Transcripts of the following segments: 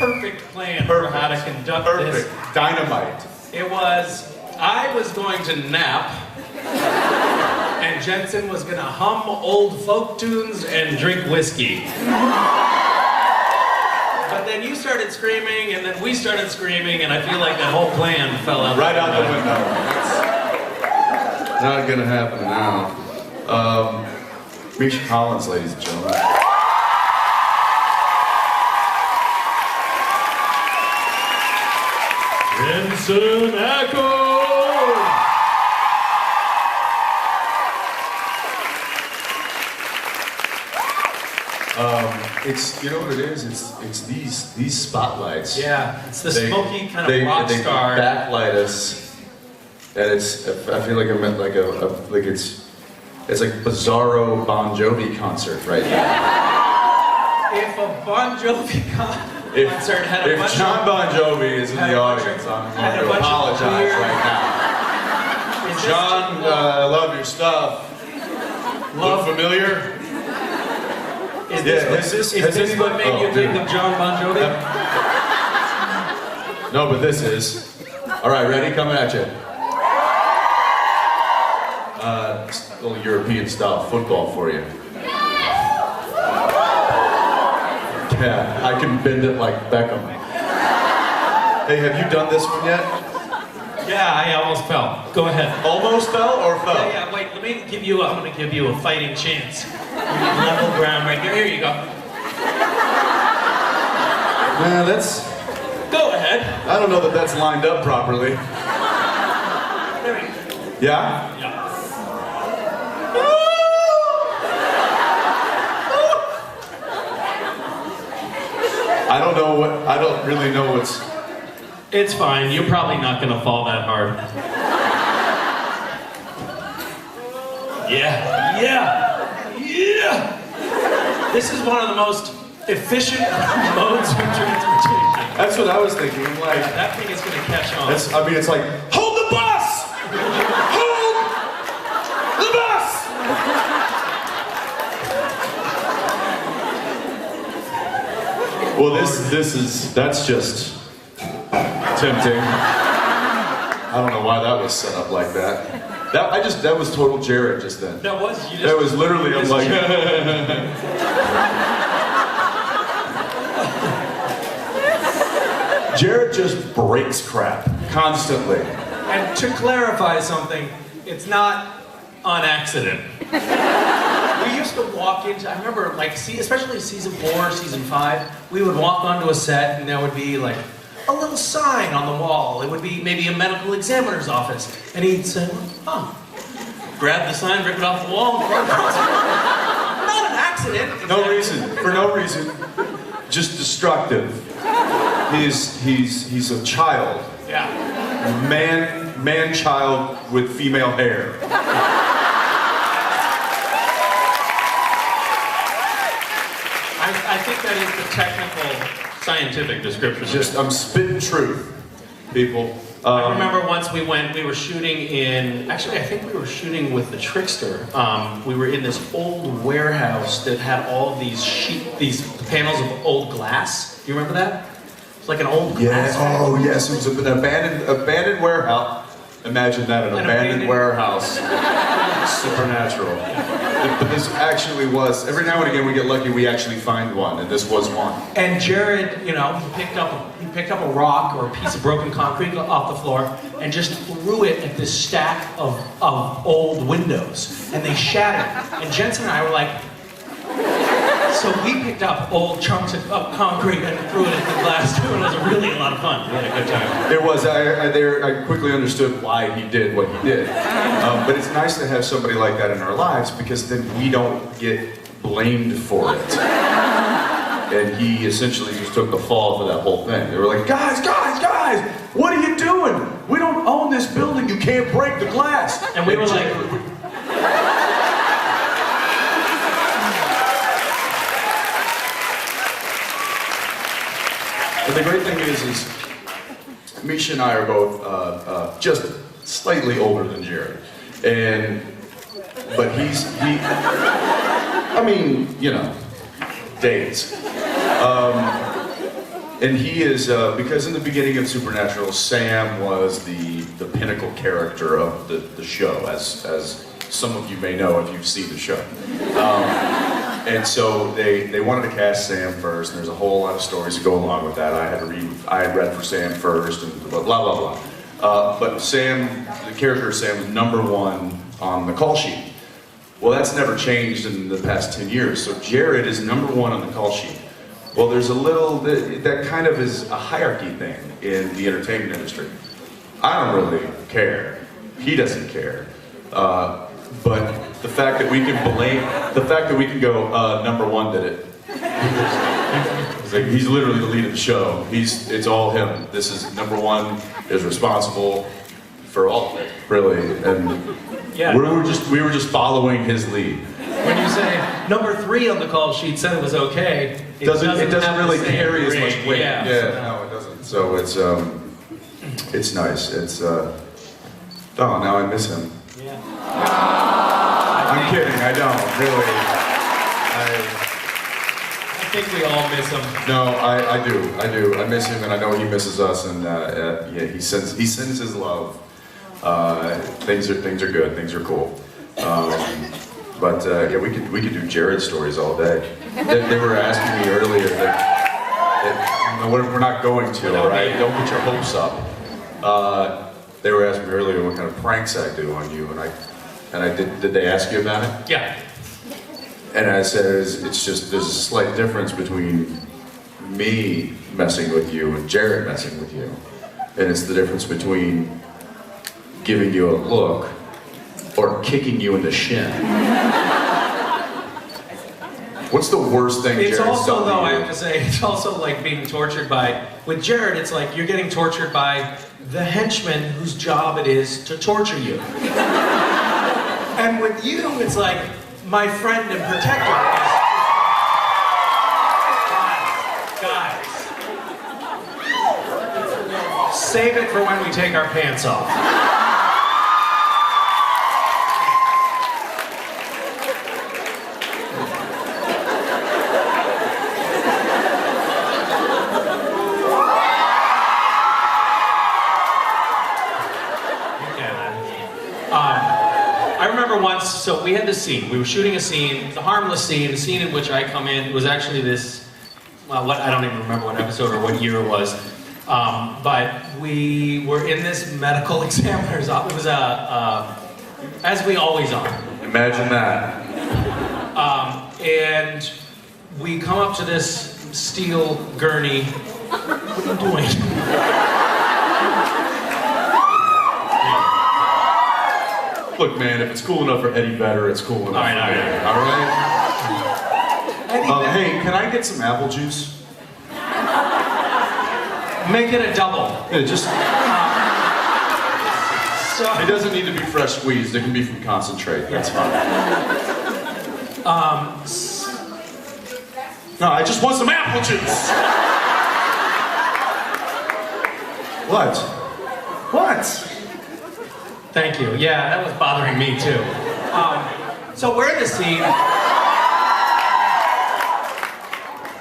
perfect plan for how to conduct this. Perfect. Dynamite. It was, I was going to nap, and Jensen was gonna hum old folk tunes and drink whiskey. But then you started screaming, and then we started screaming, and I feel like that whole plan fell out. Right out the window. It's not gonna happen now. Misha Collins, ladies and gentlemen. Jensen Echo! It's, you know what it is? It's these spotlights. Yeah, it's the smoky kind of rock they star. backlight us, and it's. I feel like I'm at like like it's like Bizarro Bon Jovi concert right now. If a Bon Jovi concert had a bunch if John Bon Jovi is in the audience, I'm going to apologize right now. John, I love your stuff. Look familiar? Is this what made you think of John Bon Jovi? No, but this is. All right, ready? Coming at you. A little European style football for you. Yeah, I can bend it like Beckham. Hey, have you done this one yet? Yeah, I almost fell. Go ahead. Almost fell or fell? Yeah, wait, let me give you, I'm gonna give you a fighting chance. You need level ground right here. Here you go. That's... Go ahead. I don't know that that's lined up properly. There we go. Yeah? Yeah. I don't really know what's... It's fine, you're probably not gonna fall that hard. Yeah, yeah, yeah! This is one of the most efficient modes of transportation. That's what I was thinking, like... That thing is gonna catch on. I mean, it's like, hold the bus! Hold the bus! Well, that's just tempting. I don't know why that was set up like that. That was total Jared just then. That was, you just... That was literally, I'm like... Jared just breaks crap, constantly. And to clarify something, it's not on accident. We used to walk into, I remember, like, especially season 4, season 5, we would walk onto a set and there would be like a little sign on the wall. It would be maybe a medical examiner's office. And he'd say, oh, grab the sign, rip it off the wall, and throw it across. Not an accident. No reason, for no reason. Just destructive. He's a child. Yeah. Man-child with female hair. I think that is the technical, scientific description. I'm spitting truth, people. I remember once we were shooting in, actually I think we were shooting with the Trickster. We were in this old warehouse that had all of these panels of old glass. Do you remember that? It's like an old glass. Yeah. Oh yes, it was an abandoned warehouse. Imagine that, an abandoned warehouse. Supernatural. But this actually was, every now and again we get lucky, we actually find one, and this was one. And Jared, you know, he picked up a rock or a piece of broken concrete off the floor and just threw it at this stack of old windows, and they shattered. And Jensen and I were like, so we picked up old chunks of concrete and threw it at the glass too, and it was really a lot of fun. We had a good time. It was. I quickly understood why he did what he did. But it's nice to have somebody like that in our lives, because then we don't get blamed for it. And he essentially just took the fall for that whole thing. They were like, guys, what are you doing? We don't own this building. You can't break the glass. And we were like... But the great thing is Misha and I are both just slightly older than Jared, but I mean, you know, days. And he is, because in the beginning of Supernatural, Sam was the pinnacle character of the show, as some of you may know if you've seen the show. And so they wanted to cast Sam first, and there's a whole lot of stories that go along with that. I had read for Sam first, and blah, blah, blah. But Sam, the character of Sam, was #1 on the call sheet. Well, that's never changed in the past 10 years, so Jared is #1 on the call sheet. Well, there's a little, that kind of is a hierarchy thing in the entertainment industry. I don't really care. He doesn't care. But the fact that we can go, #1 did it. It's like, he's literally the lead of the show. It's all him. This is #1 is responsible for all of it, really. And yeah. we were just following his lead. When you say #3 on the call sheet said it was okay, it doesn't really carry as much weight. Yeah, No, it doesn't. So it's nice. Oh, now I miss him. Yeah. I'm kidding. I don't really. I think we all miss him. No, I do. I miss him, and I know he misses us. And yeah, he sends his love. Things are good. Things are cool. But yeah, we could do Jared stories all day. They were asking me earlier that we're not going to, all right? Don't get your hopes up. They were asking me earlier what kind of pranks I do on you, and I did they ask you about it? Yeah. And I said it's just there's a slight difference between me messing with you and Jared messing with you, and it's the difference between giving you a look or kicking you in the shin. What's the worst thing It's Jared's also, done to though, you? I have to say, it's also like being tortured by, with Jared, it's like you're getting tortured by the henchman whose job it is to torture you. And with you, it's like my friend and protector is... Guys. Save it for when we take our pants off. I remember once, so we had this scene. We were shooting a scene, the harmless scene, the scene in which I come in. It was actually this, well, I don't even remember what episode or what year it was. But we were in this medical examiner's office. It was as we always are. Imagine that. And we come up to this steel gurney. What are you doing? Look, man, if it's cool enough for Eddie Vedder, it's cool enough for me. All right? Hey, can I get some apple juice? Make it a double. Yeah, just... So, It doesn't need to be fresh squeezed. It can be from concentrate. That's fine. No, I just want some apple juice. What? What? Thank you. Yeah, that was bothering me too. So we're in the scene,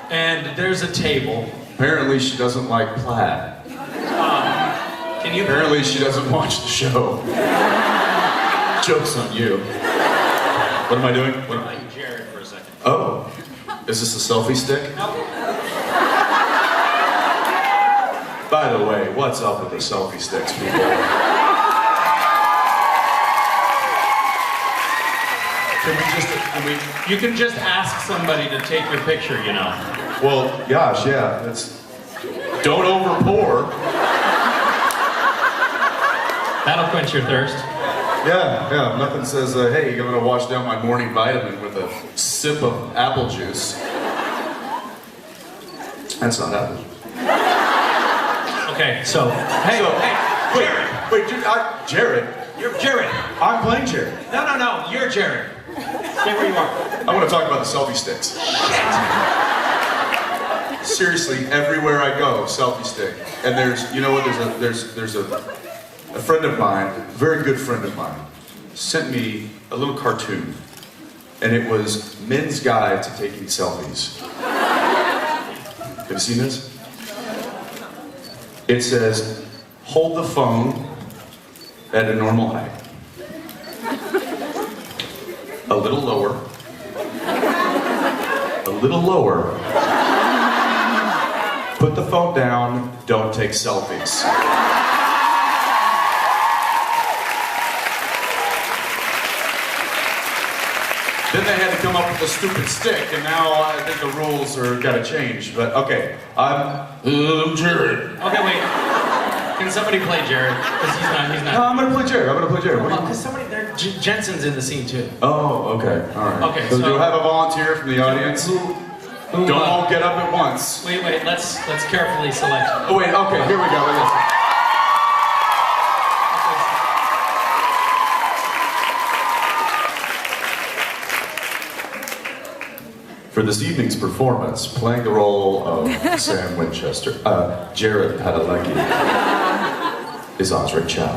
and there's a table. Apparently she doesn't like plaid. Can you? Apparently she doesn't watch the show. Joke's on you. What am I doing? What am I? Jared for a second. Oh, is this a selfie stick? By the way, what's up with the selfie sticks, people? You can just ask somebody to take your picture, you know. Well, gosh, yeah, don't over pour. That'll quench your thirst. Yeah, nothing says, hey, I'm gonna wash down my morning vitamin with a sip of apple juice. That's not apple juice. Okay, so, hey, Wait, dude, Jared. You're Jared. I'm playing Jared. No, you're Jared. Stay where you are. I want to talk about the selfie sticks. Seriously, everywhere I go, selfie stick. And there's a friend of mine, a very good friend of mine, sent me a little cartoon. And it was Men's Guide to Taking Selfies. Have you seen this? It says, hold the phone at a normal height. A little lower. A little lower. Put the phone down, don't take selfies. Then they had to come up with a stupid stick, and now I think the rules are gotta change. But okay, I'm Jared. Okay, wait. Can somebody play Jared? Because he's not. No, I'm gonna play Jared. Well, because somebody there, Jensen's in the scene too. Oh, okay, all right. Okay, So so do I have a volunteer from the audience? Don't all get up at once. Wait. Let's carefully select. Oh wait. Okay, here we go. Listen. For this evening's performance, playing the role of Sam Winchester, Jared Padalecki, is Osric Chow.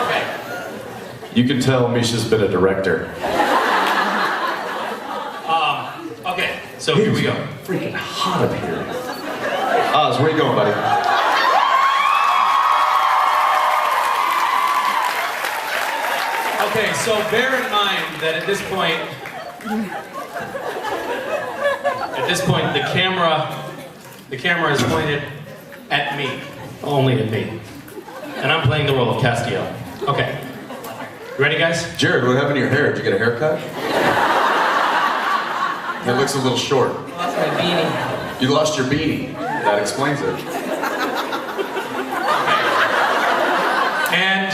Okay. You can tell Misha's been a director. Okay. So here we go. Freaking hot up here. Oz, where you going, buddy? Okay, so bear in mind that at this point, the camera is pointed at me, only at me, and I'm playing the role of Castiel. Okay, you ready, guys? Jared, what happened to your hair? Did you get a haircut? It looks a little short. I lost my beanie. You lost your beanie. That explains it. And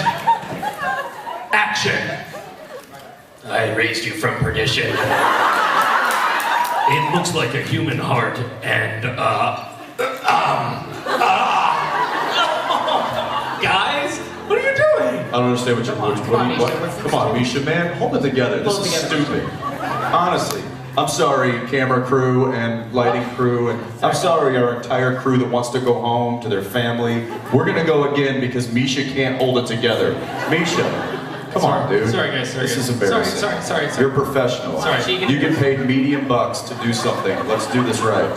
action. I raised you from perdition. It looks like a human heart, and guys, what are you doing? I don't understand what Come on, Misha, man, hold it together. This is stupid. Honestly, I'm sorry, camera crew and lighting crew, and I'm sorry, our entire crew that wants to go home to their family. We're gonna go again because Misha can't hold it together. Misha, come on, dude. Sorry, guys. This is embarrassing. Sorry. You're a professional. Sorry. You get paid medium bucks to do something. Let's do this right.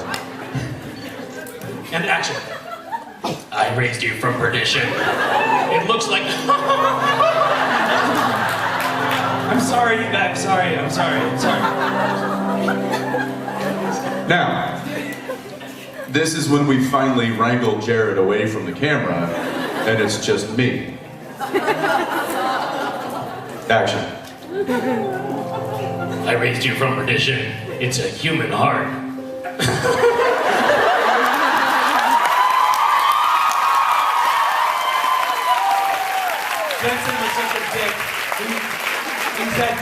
And action. I raised you from perdition. It looks like... I'm sorry, you guys. I'm sorry. Now, this is when we finally wrangle Jared away from the camera, and it's just me. Action. I raised you from perdition. It's a human heart. Jensen was such a dick. He said,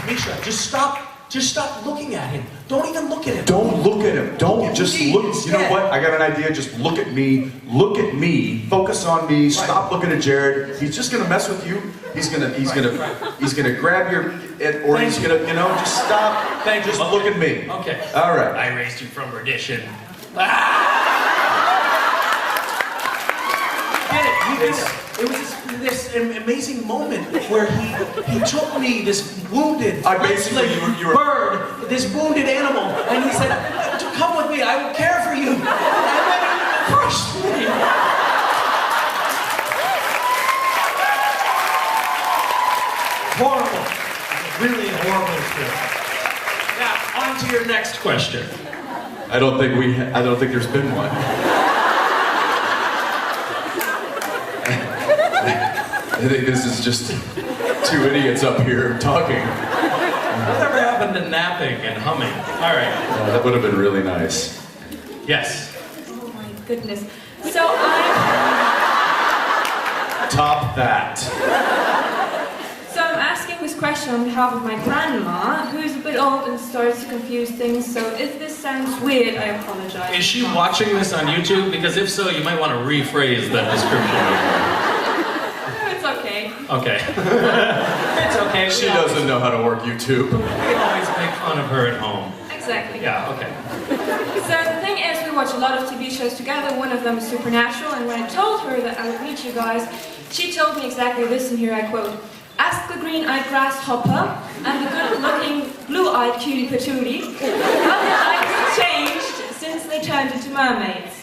Misha, just stop looking at him. Don't even look at him. Don't look at him. Don't just look. You know what? I got an idea. Just look at me. Look at me. Focus on me. Stop looking at Jared. He's just gonna mess with you. He's gonna grab your, or he's gonna, just stop. Just look at me. Okay. All right. I raised you from perdition. It was this amazing moment where he took me, this wounded, bird, this wounded animal, and he said, "Come with me, I will care for you." And then he crushed me. Horrible. Really horrible experience. Now, on to your next question. I don't think there's been one. I think this is just two idiots up here talking. Whatever happened to napping and humming? All right. That would have been really nice. Yes. Oh my goodness. So Top that. I'm asking this question on behalf of my grandma, who is a bit old and starts to confuse things, so if this sounds weird, I apologize. Is she watching this on YouTube? Because if so, you might want to rephrase that description. It's okay. Okay. It's okay. She doesn't know how to work YouTube. We can always make fun of her at home. Exactly. Yeah, okay. So the thing is, we watch a lot of TV shows together. One of them is Supernatural, and when I told her that I would meet you guys, she told me exactly this, and here I quote, Ask the green-eyed grasshopper and the good-looking blue-eyed cutie patootie how their lives changed since they turned into mermaids.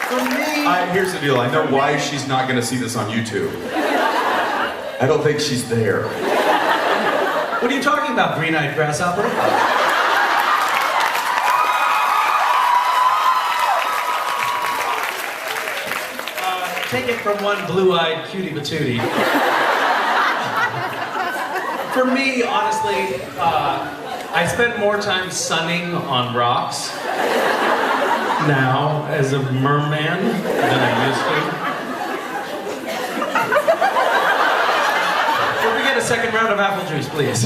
For me, Here's the deal. I know why she's not going to see this on YouTube. I don't think she's there. what are you talking about, green-eyed grasshopper? Take it from one blue-eyed cutie patootie. For me, honestly, I spend more time sunning on rocks now as a merman than I used to. Can we get a second round of apple juice, please?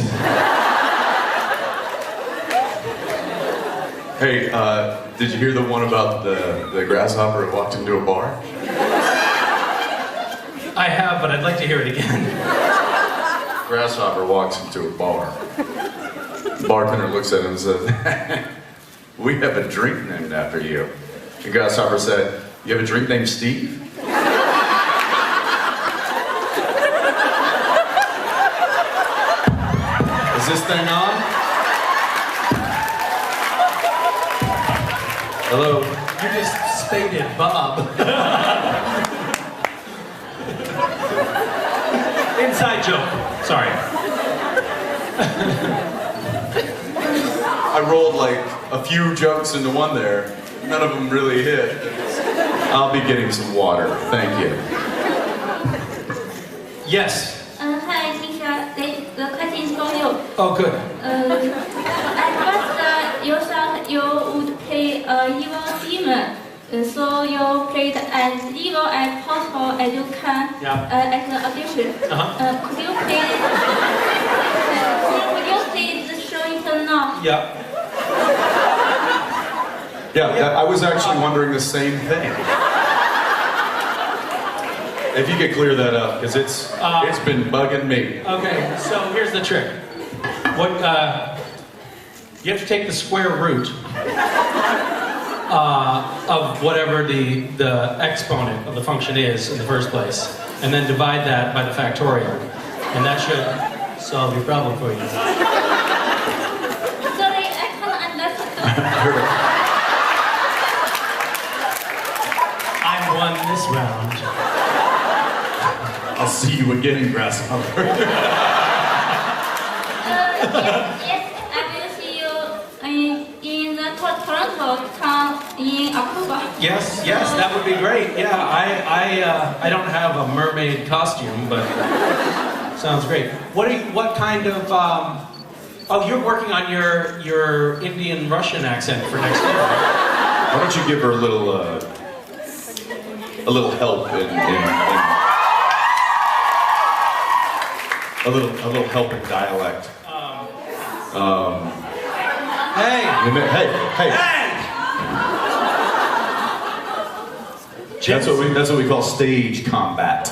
Hey, did you hear the one about the grasshopper who walked into a bar? I have, but I'd like to hear it again. Grasshopper walks into a bar. The bartender looks at him and says, "We have a drink named after you." The grasshopper said, "You have a drink named Steve?" Is this thing on? Hello? You just stated Bob. Inside joke. Sorry. I rolled like a few jokes into one there. None of them really hit. I'll be getting some water. Thank you. Yes. Hi, Nisha. The question is for you. Oh, good. At first, you thought you would play a evil demon. So you played as evil as possible as you can at the audition. Could you please show it now? Yeah. Yeah, I was actually wondering the same thing. If you could clear that up, because it's been bugging me. Okay, so here's the trick. What you have to take the square root of whatever the exponent of the function is in the first place, and then divide that by the factorial, and that should solve your problem for you. Sorry, I can't understand. I won this round. I'll see you again, grasshopper. Yes, I will see you in the Toronto town in October. Yes, that would be great. Yeah, I don't have a mermaid costume, but sounds great. What kind of oh, you're working on your Indian Russian accent for next year. Why don't you give her a little help in a little help in dialect. Hey! That's what we call stage combat.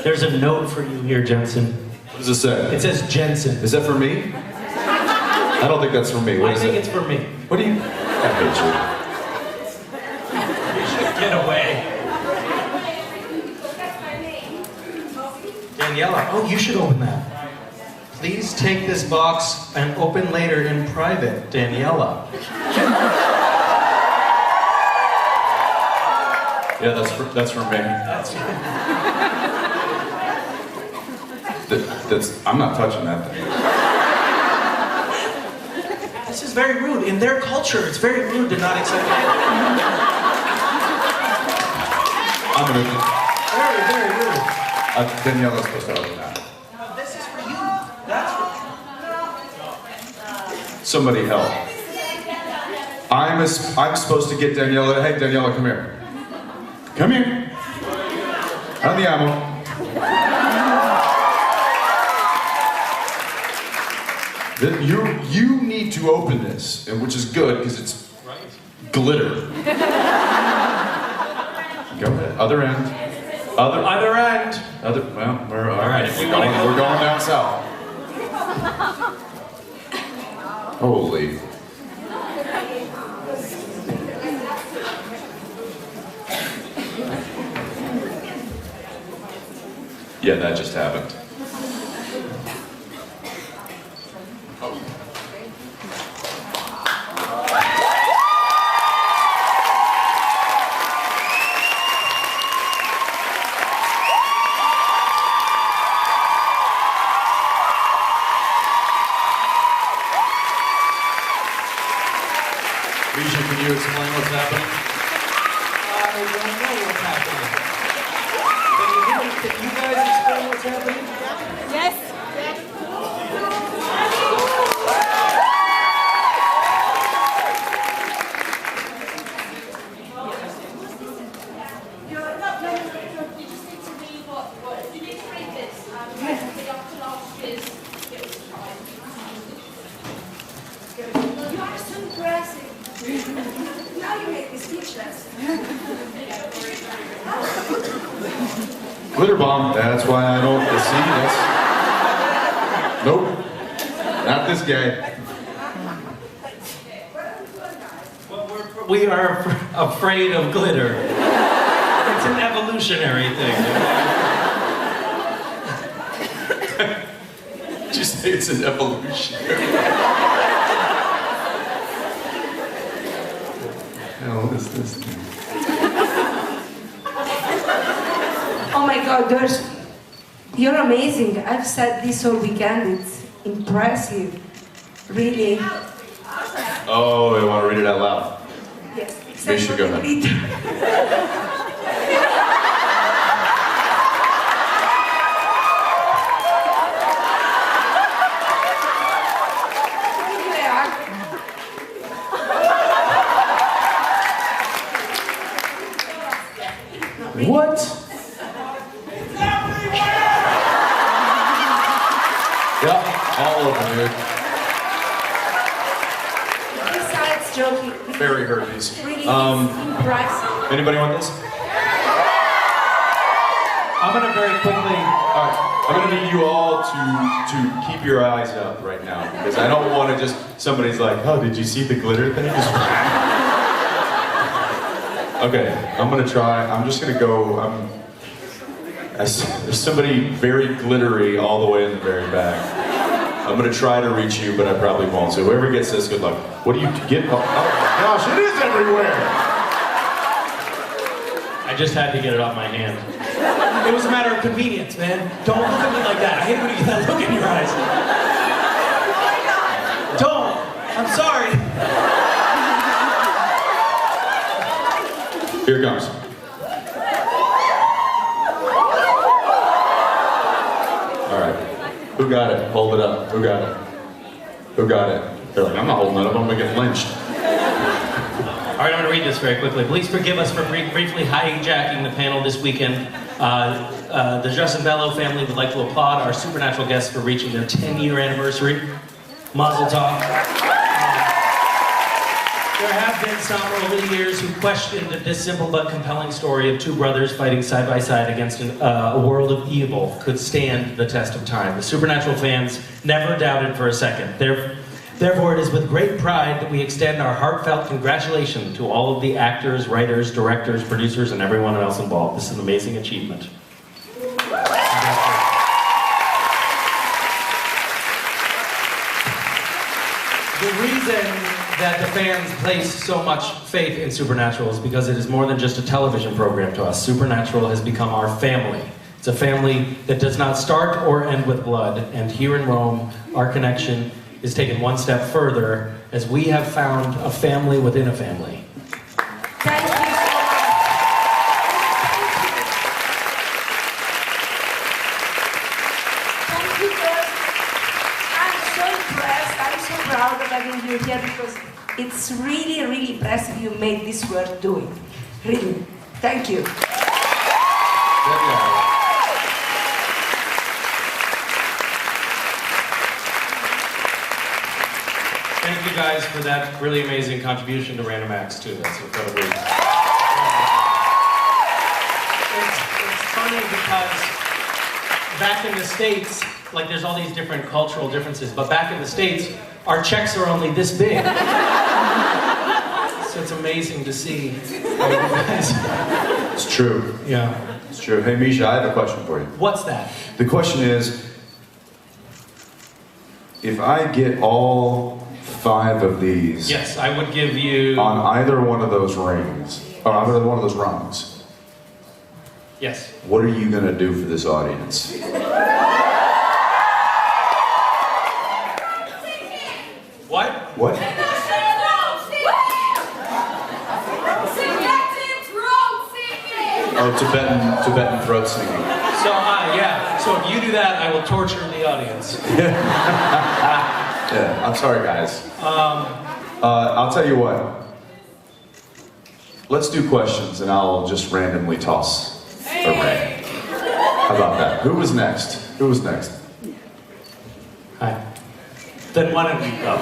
There's a note for you here, Jensen. What does it say? It says Jensen. Is that for me? I don't think that's for me. What I is think it? it's for me. What do you? I hate You should get away. Daniela, oh, you should open that. Please take this box and open later in private, Daniela. Yeah, that's for me. I'm not touching that thing. This is very rude. In their culture, it's very rude to not accept it. I'm gonna. Very, very rude. Daniela's supposed to open that. No, this is for you. That's for Somebody help. I'm supposed to get Daniela. Hey, Daniela, come here. Come here. Andiamo. You need to open this, and which is good because it's glitter. Go ahead. Other end. Other end. Well, we're all right. We're going down south. Holy. Yeah, that just happened. Risha, can you explain what's happening? I don't know what's happening. Can you guys explain what's happening? Yes. You just need to read what you need to read this. The after last year's it was fine. You are so impressive. Now you make me speechless. Glitter bomb, that's why I don't see this. Nope. Not this guy. Well, we are afraid of glitter. It's an evolutionary thing. Did you say it's an evolutionary? What is this thing? Oh my God, you're amazing. I've said this all weekend. It's impressive. Really. Oh, you want to read it out loud? Yes. Risha, go ahead. What? Yep, all over, dude. Besides joking, Very herpes. really impressive. Anybody want this? I'm gonna very quickly. Alright, I'm gonna need you all to keep your eyes up right now because I don't want to just somebody's like, oh, did you see the glitter thing? Okay, I'm gonna try. I'm just gonna go. There's somebody very glittery all the way in the very back. I'm gonna try to reach you, but I probably won't. So whoever gets this, good luck. What do you get? Oh my gosh, it is everywhere! I just had to get it off my hand. It was a matter of convenience, man. Don't look at me like that. I hate when you get that look in your eyes. Don't. I'm sorry. Here it comes. All right. Who got it? Hold it up. Who got it? Who got it? They're like, I'm not holding it up. I'm gonna get lynched. All right, I'm going to read this very quickly. Please forgive us for briefly hijacking the panel this weekend. The Justin Bello family would like to applaud our supernatural guests for reaching their 10-year anniversary. Mazel tov. There have been some over the years who questioned that this simple but compelling story of two brothers fighting side by side against a world of evil could stand the test of time. The supernatural fans never doubted for a second. Therefore, it is with great pride that we extend our heartfelt congratulations to all of the actors, writers, directors, producers, and everyone else involved. This is an amazing achievement. The reason that the fans place so much faith in Supernatural is because it is more than just a television program to us. Supernatural has become our family. It's a family that does not start or end with blood, and here in Rome, our connection is taken one step further as we have found a family within a family. Thank you so much. Thank you, girls. I'm so impressed. I'm so proud of having you here because it's really, really impressive you made this worth doing. Really. Thank you. Thank you guys for that really amazing contribution to Random Acts too. That's incredibly. It's funny because back in the States, like there's all these different cultural differences, but back in the States, our checks are only this big. So it's amazing to see how you guys. It's true. Yeah. It's true. Hey, Misha, I have a question for you. What's that? The question is, if I get all 5 of these Yes, I would give you... on either one of those rings, or either one of those rungs, Yes. what are you going to do for this audience? What? What? Oh, Tibetan throat singing. So, yeah. So if you do that, I will torture the audience. Yeah, I'm sorry, guys. I'll tell you what. Let's do questions, and I'll just randomly toss a ring. How about that? Who was next? Who was next? Hi. Then why don't we go?